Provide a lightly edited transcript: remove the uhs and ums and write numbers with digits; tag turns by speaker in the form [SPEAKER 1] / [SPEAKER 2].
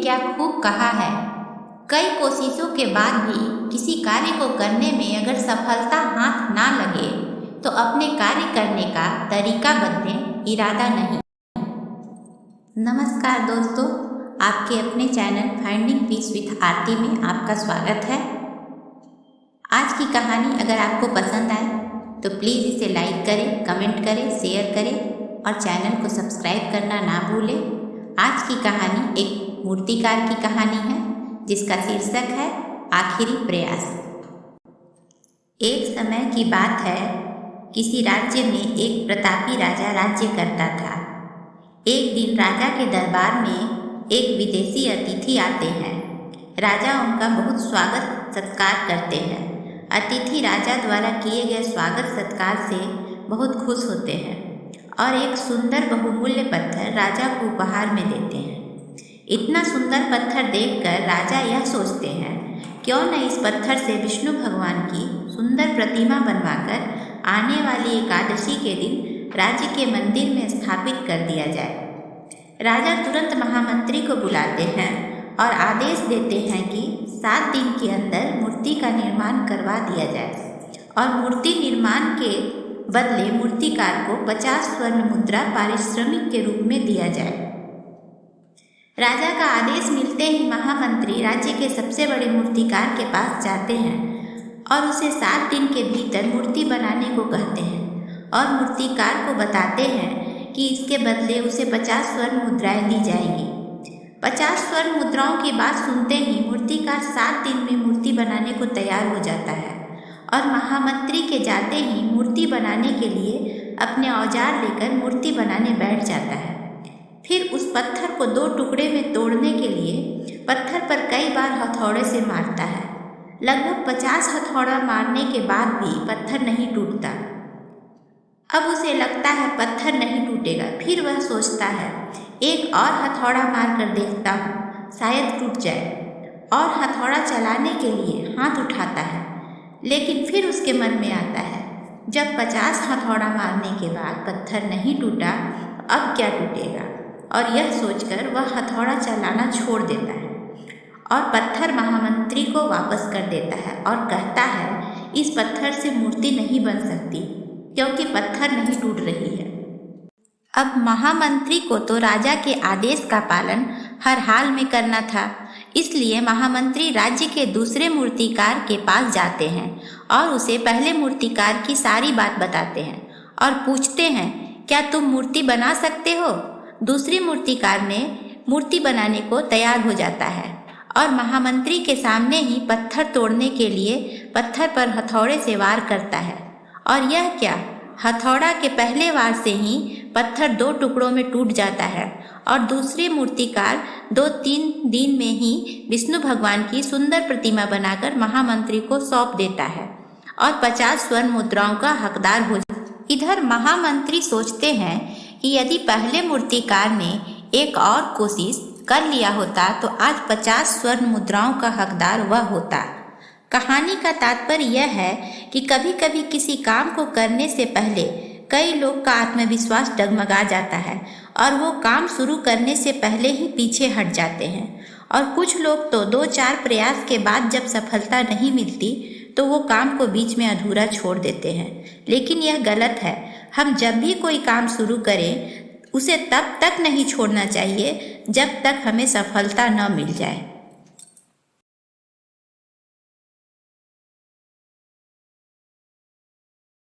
[SPEAKER 1] क्या खूब कहा है, कई कोशिशों के बाद भी किसी कार्य को करने में अगर सफलता हाथ ना लगे तो अपने कार्य करने का तरीका बदलें, इरादा नहीं। नमस्कार दोस्तों, आपके अपने चैनल फाइंडिंग पीस विथ आरती में आपका स्वागत है। आज की कहानी अगर आपको पसंद आए तो प्लीज़ इसे लाइक करें, कमेंट करें, शेयर करें और चैनल को सब्सक्राइब करना ना भूलें। आज की कहानी एक मूर्तिकार की कहानी है जिसका शीर्षक है आखिरी प्रयास। एक समय की बात है, किसी राज्य में एक प्रतापी राजा राज्य करता था। एक दिन राजा के दरबार में एक विदेशी अतिथि आते हैं। राजा उनका बहुत स्वागत सत्कार करते हैं। अतिथि राजा द्वारा किए गए स्वागत सत्कार से बहुत खुश होते हैं और एक सुंदर बहुमूल्य पत्थर राजा को उपहार में देते हैं। इतना सुंदर पत्थर देखकर राजा यह सोचते हैं, क्यों न इस पत्थर से विष्णु भगवान की सुंदर प्रतिमा बनवाकर आने वाली एकादशी के दिन राज्य के मंदिर में स्थापित कर दिया जाए। राजा तुरंत महामंत्री को बुलाते हैं और आदेश देते हैं कि 7 दिन के अंदर मूर्ति का निर्माण करवा दिया जाए और मूर्ति निर्माण के बदले मूर्तिकार को 50 स्वर्ण मुद्रा पारिश्रमिक के रूप में दिया जाए। राजा का आदेश मिलते ही महामंत्री राज्य के सबसे बड़े मूर्तिकार के पास जाते हैं और उसे 7 दिन के भीतर मूर्ति बनाने को कहते हैं और मूर्तिकार को बताते हैं कि इसके बदले उसे 50 स्वर्ण मुद्राएं दी जाएंगी। 50 स्वर्ण मुद्राओं की बात सुनते ही मूर्तिकार 7 दिन में मूर्ति बनाने को तैयार हो जाता है और महामंत्री के जाते ही मूर्ति बनाने के लिए अपने औजार लेकर मूर्ति बनाने बैठ जाता है। फिर उस पत्थर को 2 टुकड़े में तोड़ने के लिए पत्थर पर कई बार हथौड़े से मारता है। लगभग 50 हथौड़ा मारने के बाद भी पत्थर नहीं टूटता। अब उसे लगता है पत्थर नहीं टूटेगा। फिर वह सोचता है, एक और हथौड़ा मार कर देखता हूँ, शायद टूट जाए, और हथौड़ा चलाने के लिए हाथ उठाता है। लेकिन फिर उसके मन में आता है, जब 50 हथौड़ा मारने के बाद पत्थर नहीं टूटा, अब क्या टूटेगा, और यह सोचकर वह हथौड़ा चलाना छोड़ देता है और पत्थर महामंत्री को वापस कर देता है और कहता है, इस पत्थर से मूर्ति नहीं बन सकती क्योंकि पत्थर नहीं टूट रही है। अब महामंत्री को तो राजा के आदेश का पालन हर हाल में करना था, इसलिए महामंत्री राज्य के दूसरे मूर्तिकार के पास जाते हैं और उसे पहले मूर्तिकार की सारी बात बताते हैं और पूछते हैं, क्या तुम मूर्ति बना सकते हो? दूसरी मूर्तिकार ने मूर्ति बनाने को तैयार हो जाता है और महामंत्री के सामने ही पत्थर तोड़ने के लिए पत्थर पर हथौड़े से वार करता है। और यह क्या, हथौड़ा के पहले वार से ही पत्थर 2 टुकड़ों में टूट जाता है और दूसरे मूर्तिकार 2-3 दिन में ही विष्णु भगवान की सुंदर प्रतिमा बनाकर महामंत्री को सौंप देता है और 50 स्वर्ण मुद्राओं का हकदार हो जाता है। इधर महामंत्री सोचते हैं कि यदि पहले मूर्तिकार ने एक और कोशिश कर लिया होता तो आज 50 स्वर्ण मुद्राओं का हकदार वह होता। कहानी का तात्पर्य यह है कि कभी कभी किसी काम को करने से पहले कई लोग का आत्मविश्वास डगमगा जाता है और वो काम शुरू करने से पहले ही पीछे हट जाते हैं, और कुछ लोग तो 2-4 प्रयास के बाद जब सफलता नहीं मिलती तो वो काम को बीच में अधूरा छोड़ देते हैं। लेकिन यह गलत है। हम जब भी कोई काम शुरू करें उसे तब तक नहीं छोड़ना चाहिए जब तक हमें सफलता न मिल जाए।